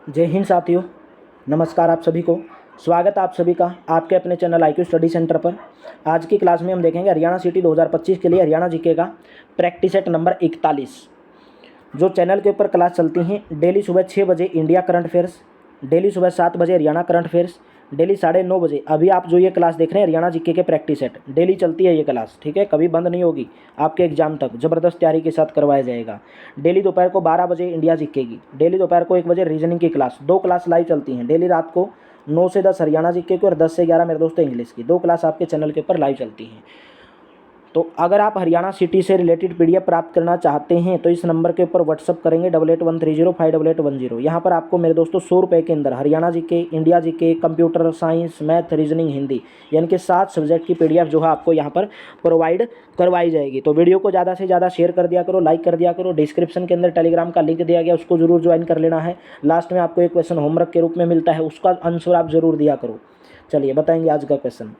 जय हिंद साथियों, नमस्कार आप सभी को। स्वागत है आप सभी का आपके अपने चैनल IQ स्टडी सेंटर पर। आज की क्लास में हम देखेंगे हरियाणा सिटी 2025 के लिए हरियाणा जीके का प्रैक्टिस सेट नंबर 41। जो चैनल के ऊपर क्लास चलती हैं डेली सुबह 6 बजे इंडिया करंट अफेयर्स, डेली सुबह 7 बजे हरियाणा करंट अफेयर्स, डेली 9:30 बजे। अभी आप जो ये क्लास देख रहे हैं हरियाणा जीके के प्रैक्टिस सेट, डेली चलती है ये क्लास, ठीक है, कभी बंद नहीं होगी। आपके एग्जाम तक ज़बरदस्त तैयारी के साथ करवाया जाएगा। डेली दोपहर को 12 बजे इंडिया जीके की, डेली दोपहर को 1 बजे रीजनिंग की क्लास, 2 क्लास लाइव चलती हैं। डेली रात को 9 से 10 हरियाणा जीके की और 10 से 11 मेरे दोस्तों इंग्लिश की, 2 क्लास आपके चैनल के ऊपर लाइव चलती हैं। तो अगर आप हरियाणा सिटी से रिलेटेड PDF प्राप्त करना चाहते हैं तो इस नंबर के ऊपर व्हाट्सअप करेंगे 8813058810। यहाँ पर आपको मेरे दोस्तों 100 रुपये के अंदर Haryana GK, India GK, computer science, math, reasoning, Hindi, यानी कि 7 सब्जेक्ट की PDF जो है आपको यहाँ पर प्रोवाइड करवाई जाएगी। तो वीडियो को ज़्यादा से ज़्यादा शेयर कर दिया करो, लाइक कर दिया करो। डिस्क्रिप्शन के अंदर टेलीग्राम का लिंक दिया गया, उसको जरूर ज्वाइन कर लेना है। लास्ट में आपको एक क्वेश्चन होमवर्क के रूप में मिलता है, उसका आंसर आप जरूर दिया करो। चलिए बताएंगे आज का क्वेश्चन।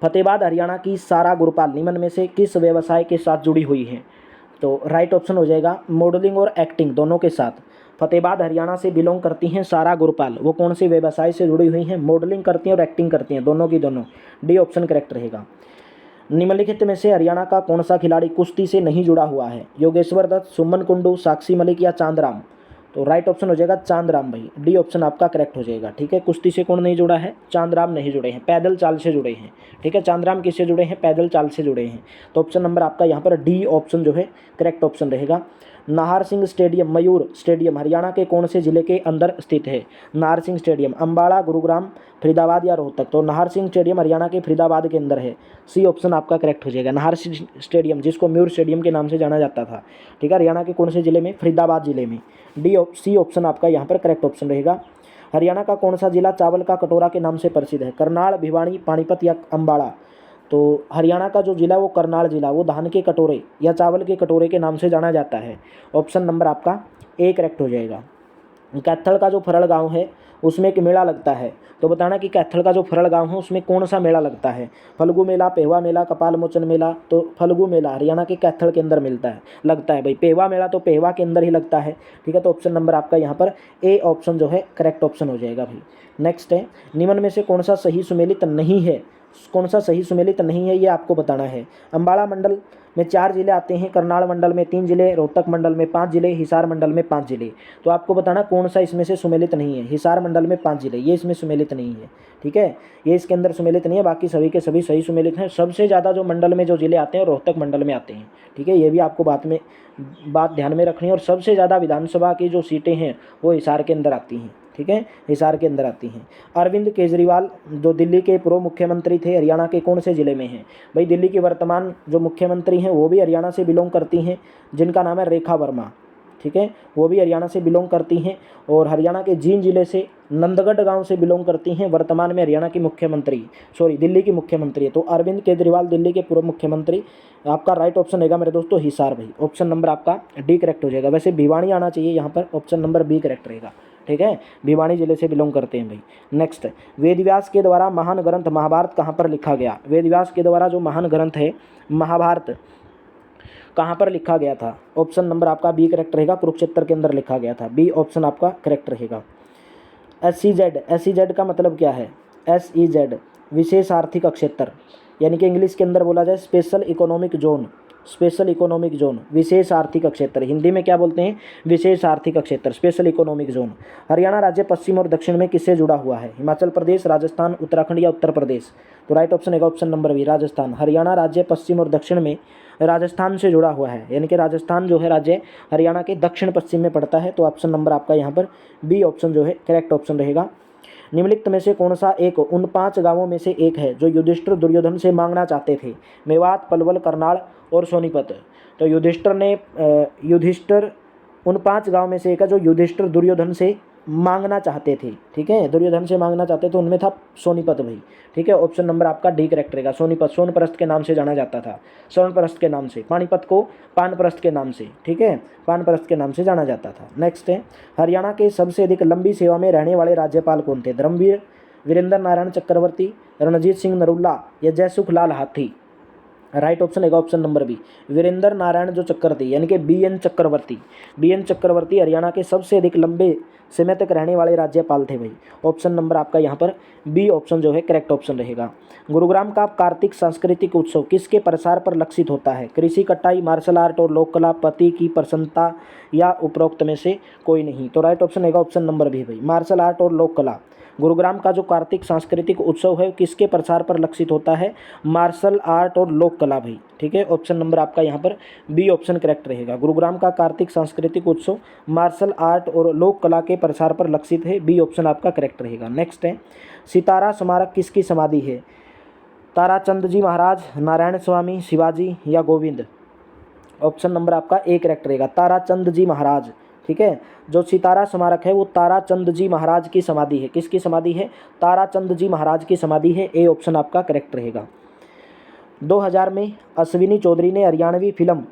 फतेहाबाद हरियाणा की सारा गुरपाल निम्न में से किस व्यवसाय के साथ जुड़ी हुई है? तो राइट ऑप्शन हो जाएगा मॉडलिंग और एक्टिंग दोनों के साथ। फतेहाबाद हरियाणा से बिलोंग करती हैं सारा गुरपाल, वो कौन से व्यवसाय से जुड़ी हुई हैं? मॉडलिंग करती हैं और एक्टिंग करती हैं, दोनों की दोनों। डी ऑप्शन करेक्ट रहेगा। निम्नलिखित में से हरियाणा का कौन सा खिलाड़ी कुश्ती से नहीं जुड़ा हुआ है? योगेश्वर दत्त, सुमन कुंडू, साक्षी मलिक या चांदराम? तो राइट ऑप्शन हो जाएगा चांदराम भाई, डी ऑप्शन आपका करेक्ट हो जाएगा। ठीक है, कुश्ती से कौन नहीं जुड़ा है? चांदराम नहीं जुड़े हैं, पैदल चाल से जुड़े हैं। ठीक है, चांदराम किससे जुड़े हैं? पैदल चाल से जुड़े हैं। तो ऑप्शन नंबर आपका यहाँ पर डी ऑप्शन जो है करेक्ट ऑप्शन रहेगा। नाहर सिंह स्टेडियम, मयूर स्टेडियम हरियाणा के कौन से जिले के अंदर स्थित है? नाहर सिंह स्टेडियम अम्बाड़ा, गुरुग्राम, फरीदाबाद या रोहतक? तो नाहर सिंह स्टेडियम हरियाणा के फरीदाबाद के अंदर है। सी ऑप्शन आपका करेक्ट हो जाएगा। नाहर सिंह स्टेडियम जिसको मयूर स्टेडियम के नाम से जाना जाता था, ठीक है, हरियाणा के कौन से जिले में? फरीदाबाद जिले में। सी ऑप्शन आपका यहाँ पर करेक्ट ऑप्शन रहेगा। हरियाणा का कौन सा जिला चावल का कटोरा के नाम से प्रसिद्ध है? करनाल, भिवानी, पानीपत या अम्बाड़ा? तो हरियाणा का जो जिला वो करनाल जिला, वो धान के कटोरे या चावल के कटोरे के नाम से जाना जाता है। ऑप्शन नंबर आपका ए करेक्ट हो जाएगा। कैथल का जो फरल गांव है उसमें एक मेला लगता है, तो बताना कि कैथल का जो फरल गांव है उसमें कौन सा मेला लगता है? फल्गु मेला, पेहवा मेला, कपाल मोचन मेला? तो फल्गु मेला हरियाणा के कैथल के अंदर लगता है भाई। पेहवा मेला तो पेहवा के अंदर ही लगता है। ठीक है, तो ऑप्शन नंबर आपका यहाँ पर ए ऑप्शन जो है करेक्ट ऑप्शन हो जाएगा भाई। नेक्स्ट है, निम्न में से कौन सा सही सुमेलित नहीं है? कौन सा सही सुमेलित नहीं है ये आपको बताना है। अम्बाड़ा मंडल में 4 जिले आते हैं, करनाल मंडल में 3 जिले, रोहतक मंडल में 5 जिले, हिसार मंडल में 5 जिले। तो आपको बताना कौन सा इसमें से सुमेलित नहीं है। हिसार मंडल में 5 जिले, ये इसमें सुमेलित नहीं है। ठीक है, ये इसके अंदर सुमेलित नहीं है, बाकी सभी के सभी सही सुमेलित हैं। सबसे ज़्यादा जो मंडल में जो जिले आते हैं रोहतक मंडल में आते हैं। ठीक है, ये भी आपको बात ध्यान में रखनी है। और सबसे ज़्यादा विधानसभा की जो सीटें हैं वो हिसार के अंदर आती हैं। ठीक है, हिसार के अंदर आती हैं। अरविंद केजरीवाल जो दिल्ली के पूर्व मुख्यमंत्री थे, हरियाणा के कौन से ज़िले में हैं? भाई दिल्ली की वर्तमान जो मुख्यमंत्री हैं वो भी हरियाणा से बिलोंग करती हैं, जिनका नाम है रेखा वर्मा। ठीक है, वो भी हरियाणा से बिलोंग करती हैं। और हरियाणा के जींद जिले से नंदगढ़ गांव से बिलोंग करती हैं। वर्तमान में हरियाणा की दिल्ली की मुख्यमंत्री है। तो अरविंद केजरीवाल दिल्ली के पूर्व मुख्यमंत्री। आपका राइट ऑप्शन रहेगा मेरे दोस्तों हिसार भाई, ऑप्शन नंबर आपका डी करेक्ट हो जाएगा। वैसे भिवानी आना चाहिए यहाँ पर, ऑप्शन नंबर बी करेक्ट रहेगा। ठीक है, भिवानी जिले से बिलोंग करते हैं भाई। नेक्स्ट, वेदव्यास के द्वारा महान ग्रंथ महाभारत कहाँ पर लिखा गया? वेदव्यास के द्वारा जो महान ग्रंथ है महाभारत कहाँ पर लिखा गया था? ऑप्शन नंबर आपका बी करेक्ट रहेगा, कुरुक्षेत्र के अंदर लिखा गया था। बी ऑप्शन आपका करेक्ट रहेगा। SEZ का मतलब क्या है? SEZ विशेष आर्थिक क्षेत्र, यानी कि इंग्लिश के अंदर बोला जाए special economic zone. Special economic zone, विशेष आर्थिक क्षेत्र, हिंदी में क्या बोलते हैं? विशेष आर्थिक क्षेत्र, स्पेशल इकोनॉमिक जोन। हरियाणा राज्य पश्चिम और दक्षिण में किससे जुड़ा हुआ है? हिमाचल प्रदेश, राजस्थान, उत्तराखंड या उत्तर प्रदेश? तो राइट ऑप्शन है option number B, Rajasthan. Haryana राज्य पश्चिम और दक्षिण में राजस्थान से जुड़ा हुआ है, यानी कि राजस्थान जो है राज्य हरियाणा के दक्षिण पश्चिम में पड़ता है। तो ऑप्शन नंबर आपका यहाँ पर बी ऑप्शन जो है करेक्ट ऑप्शन रहेगा। निम्नलिखित में से कौन सा एक उन 5 गांवों में से एक है जो युधिष्ठिर दुर्योधन से मांगना चाहते थे? मेवात, पलवल, करनाल और सोनीपत? तो युधिष्ठिर उन 5 गांव में से एक है जो युधिष्ठिर दुर्योधन से मांगना चाहते थे। ठीक है, दुर्योधन से मांगना चाहते थे, उनमें था सोनीपत भाई। ठीक है, ऑप्शन नंबर आपका डी करेक्ट रहेगा। सोनीपत सोनप्रस्थ के नाम से जाना जाता था, स्वर्णप्रस्थ के नाम से। पानीपत को पानप्रस्थ के नाम से, ठीक है, पानप्रस्थ के नाम से जाना जाता था। नेक्स्ट है, हरियाणा के सबसे अधिक लंबी सेवा में रहने वाले राज्यपाल कौन थे? धर्मवीर, वीरेंद्र नारायण चक्रवर्ती, रणजीत सिंह नरूला या जयसुख लाल हाथी? राइट ऑप्शन रहेगा option number B, Virendra Narayan जो चक्रवर्ती यानी कि BN चक्रवर्ती। BN चक्रवर्ती हरियाणा के सबसे अधिक लंबे समय तक रहने वाले राज्यपाल थे भाई। ऑप्शन नंबर आपका यहाँ पर बी ऑप्शन जो है करेक्ट ऑप्शन रहेगा। गुरुग्राम का कार्तिक सांस्कृतिक उत्सव किसके प्रसार पर लक्षित होता है? कृषि, कटाई, मार्शल आर्ट और लोक कला, पति की प्रसन्नता या उपरोक्त में से कोई नहीं। तो राइट ऑप्शन रहेगा ऑप्शन नंबर बी भाई, मार्शल आर्ट और लोक कला। गुरुग्राम का जो कार्तिक सांस्कृतिक उत्सव है किसके प्रसार पर लक्षित होता है? मार्शल आर्ट और लोक कला भाई। ठीक है, ऑप्शन नंबर आपका यहाँ पर बी ऑप्शन करेक्ट रहेगा। गुरुग्राम का कार्तिक सांस्कृतिक उत्सव मार्शल आर्ट और लोक कला के प्रसार पर लक्षित है, बी ऑप्शन आपका करेक्ट रहेगा। नेक्स्ट है, सितारा स्मारक किसकी समाधि है? ताराचंद जी महाराज, नारायण स्वामी, शिवाजी या गोविंद? ऑप्शन नंबर आपका ए करेक्ट रहेगा, ताराचंद जी महाराज। ठीक है, जो सितारा स्मारक है वो ताराचंद जी महाराज की समाधि है। किसकी समाधि है? ताराचंद जी महाराज की समाधि है, ए ऑप्शन आपका करेक्ट रहेगा। 2000 में अश्विनी चौधरी ने हरियाणवी फिल्म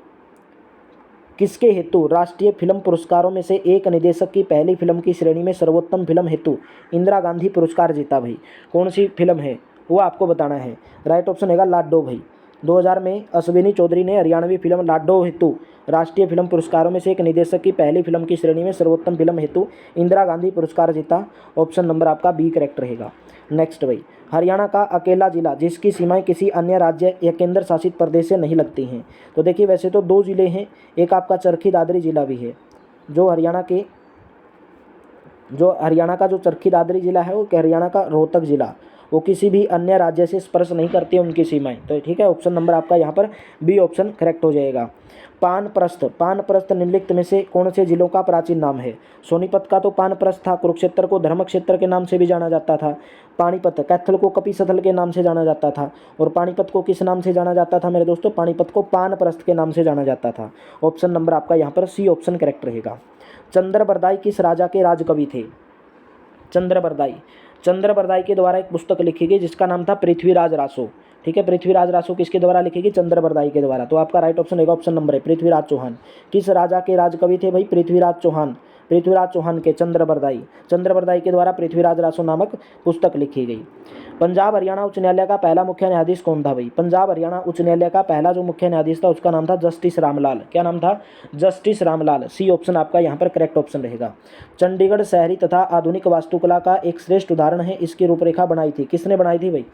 किसके हेतु राष्ट्रीय फिल्म पुरस्कारों में से एक निर्देशक की पहली फिल्म की श्रेणी में सर्वोत्तम फिल्म हेतु इंदिरा गांधी पुरस्कार जीता भाई? कौन सी फिल्म है वो आपको बताना है। राइट ऑप्शन रहेगा लाडो भाई। 2000 में अश्विनी चौधरी ने हरियाणवी फिल्म लाडो हेतु राष्ट्रीय फिल्म पुरस्कारों में से एक निर्देशक की पहली फिल्म की श्रेणी में सर्वोत्तम फिल्म हेतु इंदिरा गांधी पुरस्कार जीता। ऑप्शन नंबर आपका बी करेक्ट रहेगा। नेक्स्ट भाई, हरियाणा का अकेला जिला जिसकी सीमाएं किसी अन्य राज्य या केंद्र शासित प्रदेश से नहीं लगती हैं। तो देखिए वैसे तो दो जिले हैं, एक आपका चरखी दादरी जिला भी है जो हरियाणा का जो चरखी दादरी जिला है वो हरियाणा का रोहतक जिला, वो किसी भी अन्य राज्य से स्पर्श नहीं करती है उनकी सीमाएं। तो ठीक है, ऑप्शन नंबर आपका यहाँ पर बी ऑप्शन करेक्ट हो जाएगा। पानप्रस्थ निम्नलिखित में से कौन से जिलों का प्राचीन नाम है? सोनीपत का तो पानप्रस्थ था, कुरुक्षेत्र को धर्म क्षेत्र के नाम से भी जाना जाता था, पानीपत कैथल को कपिसथल के नाम से जाना जाता था, और पानीपत को किस नाम से जाना जाता था मेरे दोस्तों? पानीपत को पानप्रस्थ के नाम से जाना जाता था। ऑप्शन नंबर आपका यहाँ पर सी ऑप्शन करेक्ट रहेगा। चंद्रबरदाई किस राजा के राजकवि थे? चंद्रबरदाई के द्वारा एक पुस्तक लिखी गई जिसका नाम था पृथ्वीराज रासो। ठीक है, पृथ्वीराज रासो किसके द्वारा लिखी गई? चंद्रबरदाई के द्वारा। तो आपका राइट ऑप्शन रहेगा ऑप्शन नंबर है पृथ्वीराज चौहान। किस राजा के राजकवि थे भाई? पृथ्वीराज चौहान के चंद्रबरदाई के द्वारा पृथ्वीराज रासो नामक पुस्तक लिखी गई। पंजाब हरियाणा उच्च न्यायालय का पहला मुख्य न्यायाधीश कौन था भाई? पंजाब हरियाणा उच्च न्यायालय का पहला जो मुख्य न्यायाधीश था उसका नाम था जस्टिस रामलाल। क्या नाम था? जस्टिस रामलाल। सी ऑप्शन आपका यहाँ पर करेक्ट ऑप्शन रहेगा। चंडीगढ़ शहरी तथा आधुनिक वास्तुकला का एक श्रेष्ठ उदाहरण है, इसकी रूपरेखा बनाई थी? किसने बनाई थी भाई?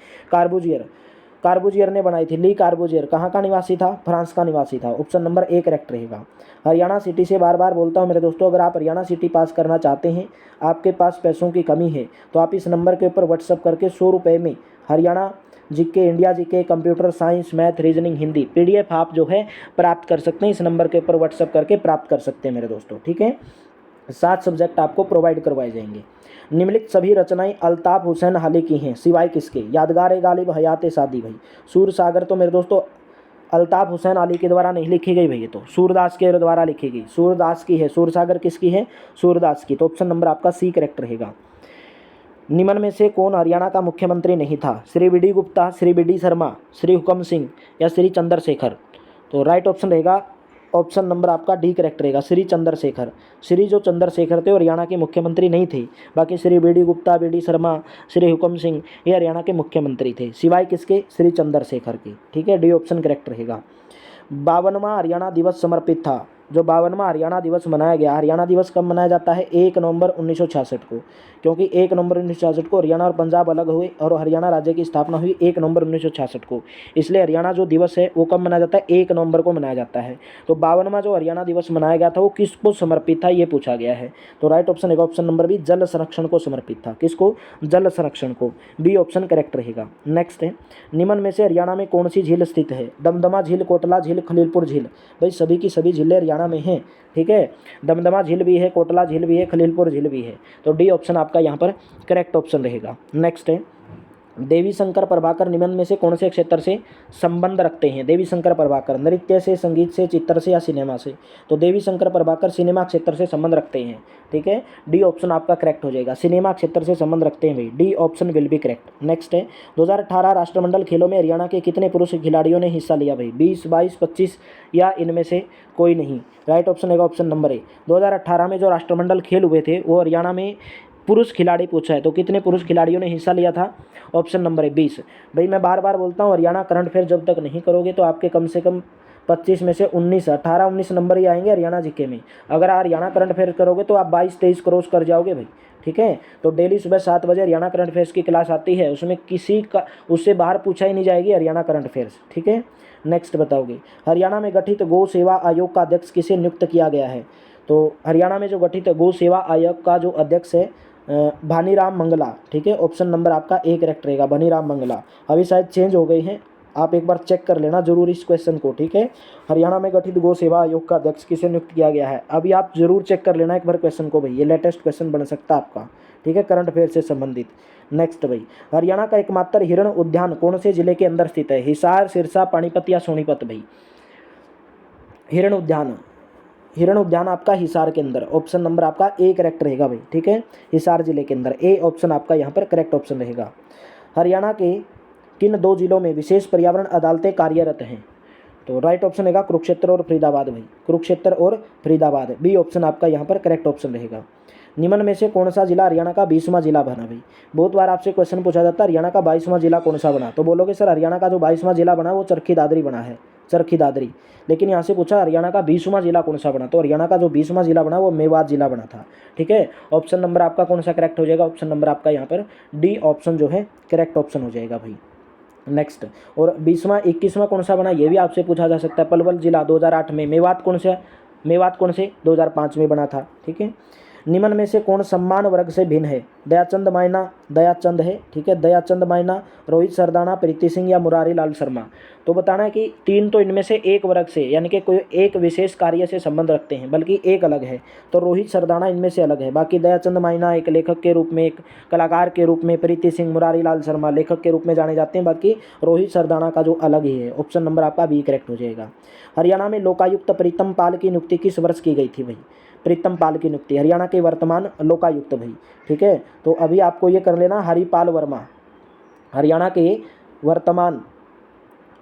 कार्बूजियर ने बनाई थी। ली कार्बूजियर कहाँ का निवासी था? फ्रांस का निवासी था। ऑप्शन नंबर ए करेक्ट रहेगा। हरियाणा सिटी से बार बार बोलता हूँ मेरे दोस्तों, अगर आप हरियाणा सिटी पास करना चाहते हैं, आपके पास पैसों की कमी है, तो आप इस नंबर के ऊपर व्हाट्सअप करके 100 रुपये में Haryana GK, India GK, computer science, math, reasoning, Hindi PDF आप जो है प्राप्त कर सकते हैं। इस नंबर के ऊपर व्हाट्सअप करके प्राप्त कर सकते हैं मेरे दोस्तों। ठीक है, 7 सब्जेक्ट आपको प्रोवाइड करवाए जाएंगे। निम्नलिखित सभी रचनाएं अल्ताफ हुसैन हाली की हैं सिवाय किसके? यादगार-ए-गालिब, हयात-ए-सादी भाई। सूरसागर तो मेरे दोस्तों अल्ताफ हुसैन अली के द्वारा नहीं लिखी गई भाई, ये तो सूरदास के द्वारा लिखी गई, सूरदास की है। सूरसागर किसकी है? सूरदास की। तो ऑप्शन नंबर आपका सी करेक्ट रहेगा। निम्न में से कौन हरियाणा का मुख्यमंत्री नहीं था? श्री BD गुप्ता, श्री BD शर्मा, श्री हुकम सिंह या श्री चंद्रशेखर? तो राइट ऑप्शन रहेगा ऑप्शन नंबर आपका डी करेक्ट रहेगा, श्री चंद्रशेखर। श्री जो चंद्रशेखर थे वो हरियाणा के मुख्यमंत्री नहीं थे, बाकी श्री BD गुप्ता, BD शर्मा, श्री हुकम सिंह ये हरियाणा के मुख्यमंत्री थे, सिवाय किसके? श्री चंद्रशेखर के। ठीक है, डी ऑप्शन करेक्ट रहेगा। 52वां हरियाणा दिवस समर्पित था। जो 52वां हरियाणा दिवस मनाया गया, हरियाणा दिवस कब मनाया जाता है? 1 नवंबर 1966 को, क्योंकि 1 नवंबर 1966 को हरियाणा और पंजाब अलग हुए और हरियाणा राज्य की स्थापना हुई 1 नवंबर 1966 को, इसलिए हरियाणा जो दिवस है वो कब मनाया जाता है? 1 नवंबर को मनाया जाता है। तो 52वां जो हरियाणा दिवस मनाया गया था वो किसको समर्पित था, ये पूछा गया है। तो राइट ऑप्शन है ऑप्शन नंबर बी, जल संरक्षण को समर्पित था। किसको? जल संरक्षण को। बी ऑप्शन करेक्ट रहेगा। नेक्स्ट है, निम्न में से हरियाणा में कौन सी झील स्थित है? दमदमा झील, कोटला झील, खलीलपुर झील। भाई सभी की सभी झीलें हरियाणा में हैं। ठीक है, दमदमा झील भी है, कोटला झील भी है, खलीलपुर झील भी है। तो डी ऑप्शन आपका यहाँ पर करेक्ट ऑप्शन रहेगा। नेक्स्ट है, देवी शंकर प्रभाकर निम्न में से कौन से क्षेत्र से संबंध रखते हैं? देवी शंकर प्रभाकर नृत्य से, संगीत से, चित्र से या सिनेमा से? तो देवी शंकर प्रभाकर सिनेमा क्षेत्र से संबंध रखते हैं। ठीक है, डी ऑप्शन आपका करेक्ट हो जाएगा, सिनेमा क्षेत्र से संबंध रखते हैं भाई, D option will be correct. Next है, 2018 राष्ट्रमंडल खेलों में हरियाणा के कितने पुरुष खिलाड़ियों ने हिस्सा लिया भाई? 20, 22, 25 या इनमें से कोई नहीं? राइट ऑप्शन है ऑप्शन नंबर ए। 2018 में जो राष्ट्रमंडल खेल हुए थे वो हरियाणा में पुरुष खिलाड़ी पूछा है, तो कितने पुरुष खिलाड़ियों ने हिस्सा लिया था? ऑप्शन नंबर है 20। भाई मैं बार बार बोलता हूँ, हरियाणा करंट अफेयर जब तक नहीं करोगे तो आपके कम से कम 25 में से 18-19 नंबर ही आएंगे हरियाणा जीके में। अगर हरियाणा करंट अफेयर करोगे तो आप 22-23 क्रॉस कर जाओगे भाई, ठीक है। तो डेली सुबह 7 बजे हरियाणा करंट अफेयर्स की क्लास आती है, उसमें किसी का उससे बाहर पूछा ही नहीं जाएगी हरियाणा करंट अफेयर्स, ठीक है। नेक्स्ट बताओगे, हरियाणा में गठित गौ सेवा आयोग का अध्यक्ष किसे नियुक्त किया गया है? तो हरियाणा में जो गठित गौ सेवा आयोग का जो अध्यक्ष है भानीराम मंगला, ठीक है। ऑप्शन नंबर आपका ए करेक्ट रहेगा, भानीराम मंगला। अभी शायद चेंज हो गई हैं, आप एक बार चेक कर लेना जरूर इस क्वेश्चन को, ठीक है। हरियाणा में गठित गौ सेवा आयोग का अध्यक्ष किसे नियुक्त किया गया है? अभी आप जरूर चेक कर लेना एक बार क्वेश्चन को भाई, ये लेटेस्ट क्वेश्चन बन सकता है आपका, ठीक है, करंट अफेयर से संबंधित। नेक्स्ट भाई, हरियाणा का एकमात्र हिरण उद्यान कौन से जिले के अंदर स्थित है? हिसार, सिरसा, पानीपत या सोनीपत? भाई हिरण उद्यान आपका हिसार के अंदर, ऑप्शन नंबर आपका ए करेक्ट रहेगा भाई, ठीक है। हिसार जिले के अंदर ए ऑप्शन आपका यहाँ पर करेक्ट ऑप्शन रहेगा। हरियाणा के किन 2 जिलों में विशेष पर्यावरण अदालतें कार्यरत हैं? तो राइट ऑप्शन रहेगा कुरुक्षेत्र और फरीदाबाद भाई, कुरुक्षेत्र और फरीदाबाद, बी ऑप्शन आपका यहाँ पर करेक्ट ऑप्शन रहेगा। निम्न में से कौन सा जिला हरियाणा का 20वां जिला बना? भाई बहुत बार आपसे क्वेश्चन पूछा जाता है हरियाणा का 22वां जिला कौन सा बना, तो बोलोगे सर हरियाणा का जो 22वां जिला बना वो चरखी दादरी बना है, चरखी दादरी। लेकिन यहाँ से पूछा हरियाणा का 20वां जिला कौन सा बना, तो हरियाणा का जो 20वां जिला बना वो मेवात जिला बना था, ठीक है। ऑप्शन नंबर आपका कौन सा करेक्ट हो जाएगा? ऑप्शन नंबर आपका यहाँ पर डी ऑप्शन जो है करेक्ट ऑप्शन हो जाएगा भाई। नेक्स्ट, और 20वां 21वां कौन सा बना ये भी आपसे पूछा जा सकता है। पलवल जिला 2008 में, मेवात कौन से 2005 में बना था, ठीक है। निम्न में से कौन सम्मान वर्ग से भिन्न है? दयाचंद है, ठीक है, दयाचंद मायना, रोहित सरदाना, प्रीति सिंह या मुरारी लाल शर्मा। तो बताना है कि 3 तो इनमें से एक वर्ग से, यानी कि कोई एक विशेष कार्य से संबंध रखते हैं, बल्कि एक अलग है, तो रोहित सरदाना इनमें से अलग है। बाकी दयाचंद मायना एक लेखक के रूप में, एक कलाकार के रूप में, प्रीति सिंह, मुरारी लाल शर्मा लेखक के रूप में जाने जाते हैं, बाकी रोहित सरदाना का जो अलग ही है। ऑप्शन नंबर आपका बी करेक्ट हो जाएगा। हरियाणा में लोकायुक्त प्रीतम पाल की नियुक्ति किस वर्ष की गई थी? भाई प्रीतम पाल की नियुक्ति हरियाणा के वर्तमान लोकायुक्त भाई, ठीक है। तो अभी आपको ये कर लेना, हरिपाल वर्मा, हरियाणा के वर्तमान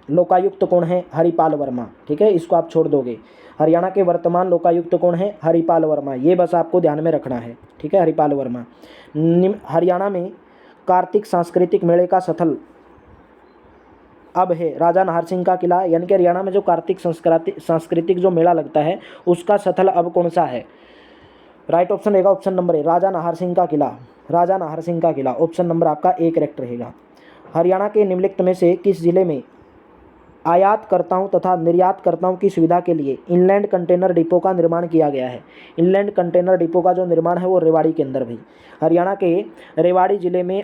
लोकायुक्त कौन है? हरिपाल वर्मा, ठीक है, इसको आप छोड़ दोगे। हरियाणा के वर्तमान लोकायुक्त कौन है? हरिपाल वर्मा, ये बस आपको ध्यान में रखना है, ठीक है, हरिपाल वर्मा। हरियाणा में कार्तिक सांस्कृतिक मेले का स्थल अब है राजा नाहर सिंह का किला, यानी कि हरियाणा में जो कार्तिक सांस्कृतिक जो मेला लगता है उसका स्थल अब कौन सा है? राइट ऑप्शन रहेगा ऑप्शन नंबर ए, राजा नाहर सिंह का किला, राजा नाहर सिंह का किला, ऑप्शन नंबर आपका ए करेक्ट रहेगा। हरियाणा के निम्नलिखित में से किस जिले में आयातकर्ताओं तथा निर्यातकर्ताओं की सुविधा के लिए इनलैंड कंटेनर डिपो का निर्माण किया गया है? इनलैंड कंटेनर डिपो का जो निर्माण है वो रेवाड़ी के अंदर भाई, हरियाणा के रेवाड़ी जिले में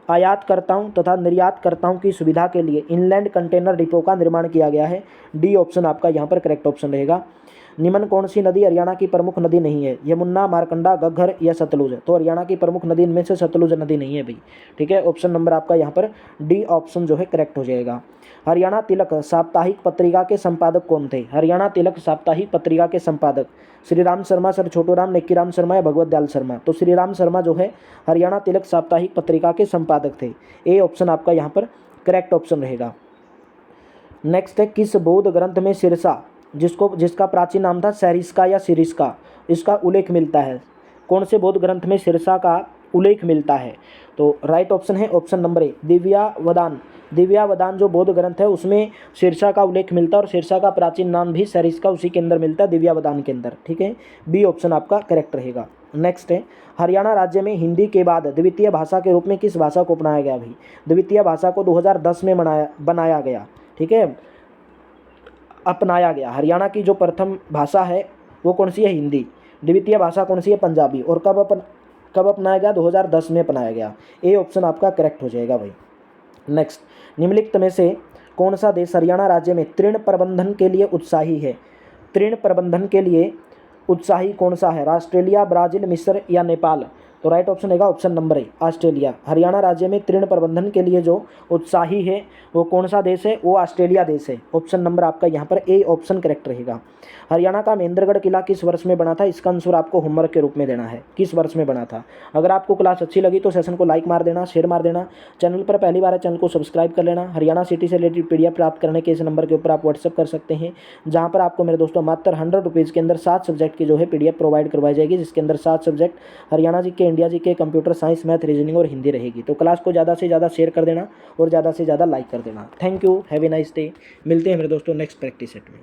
आयातकर्ताओं तथा निर्यातकर्ताओं की सुविधा के लिए इनलैंड कंटेनर डिपो का निर्माण किया गया है। डी ऑप्शन आपका यहाँ पर करेक्ट ऑप्शन रहेगा। निम्न कौन सी नदी हरियाणा की प्रमुख नदी नहीं है? यमुना, मारकंडा, घग्गर या सतलुज? तो हरियाणा की प्रमुख नदी इनमें से सतलुज नदी नहीं है भाई, ठीक है। ऑप्शन नंबर आपका यहाँ पर डी ऑप्शन जो है करेक्ट हो जाएगा। हरियाणा तिलक साप्ताहिक पत्रिका के संपादक कौन थे? हरियाणा तिलक साप्ताहिक पत्रिका के संपादक श्रीराम शर्मा, सर छोटूराम, नेक्कीराम शर्मा या भगवत दयाल शर्मा? तो श्रीराम शर्मा जो है हरियाणा तिलक साप्ताहिक पत्रिका के संपादक थे। ए ऑप्शन आपका यहाँ पर करेक्ट ऑप्शन रहेगा। नेक्स्ट है, किस बौद्ध ग्रंथ में सिरसा जिसका प्राचीन नाम था सरिस्का या सिरिस्का, इसका उल्लेख मिलता है? कौन से बौद्ध ग्रंथ में सिरसा का उल्लेख मिलता है? तो राइट ऑप्शन है ऑप्शन नंबर ए, दिव्यावदान जो बौद्ध ग्रंथ है उसमें सिरसा का उल्लेख मिलता है, और सिरसा का प्राचीन नाम भी सरिस्का उसी के अंदर मिलता है, दिव्यावदान के अंदर, ठीक है। बी ऑप्शन आपका करेक्ट रहेगा। नेक्स्ट है, हरियाणा राज्य में हिंदी के बाद द्वितीय भाषा के रूप में किस भाषा को अपनाया गया? भाई द्वितीय भाषा को 2010 में बनाया गया, ठीक है, अपनाया गया। हरियाणा की जो प्रथम भाषा है वो कौन सी है? हिंदी। द्वितीय भाषा कौन सी है? पंजाबी। और कब अपनाया गया? 2010 में अपनाया गया। ए ऑप्शन आपका करेक्ट हो जाएगा भाई। नेक्स्ट, निम्नलिखित में से कौन सा देश हरियाणा राज्य में तृण प्रबंधन के लिए उत्साही है? तृण प्रबंधन के लिए उत्साही कौन सा है? ऑस्ट्रेलिया, ब्राज़ील, मिस्र या नेपाल? तो राइट ऑप्शन रहेगा option number A, Australia. Haryana राज्य में तृण प्रबंधन के लिए जो उत्साही है वो कौन सा देश है? वो ऑस्ट्रेलिया देश है। ऑप्शन नंबर आपका यहाँ पर ए ऑप्शन करेक्ट रहेगा। हरियाणा का महेंद्रगढ़ किला किस वर्ष में बना था? इसका आंसर आपको होमवर्क के रूप में देना है, किस वर्ष में बना था। अगर आपको क्लास अच्छी लगी तो सेशन को लाइक मार देना, शेयर मार देना। चैनल पर पहली बार है चैनल को सब्सक्राइब कर लेना। हरियाणा सिटी से रिलेटेड PDF प्राप्त करने के इस नंबर के ऊपर आप व्हाट्सअप कर सकते हैं, जहाँ पर आपको मेरे दोस्तों मात्र 100 रुपीज़ के अंदर 7 सब्जेक्ट की जो है PDF प्रोवाइड करवाई जाएगी, जिसके अंदर 7 सब्जेक्ट हरियाणा जी के India GK, computer science, math, reasoning और हिंदी रहेगी। तो क्लास को ज़्यादा से ज़्यादा शेयर कर देना और ज़्यादा से ज़्यादा लाइक कर देना। Thank you, have a nice day. मिलते हैं मेरे दोस्तों नेक्स्ट प्रैक्टिस सेट में।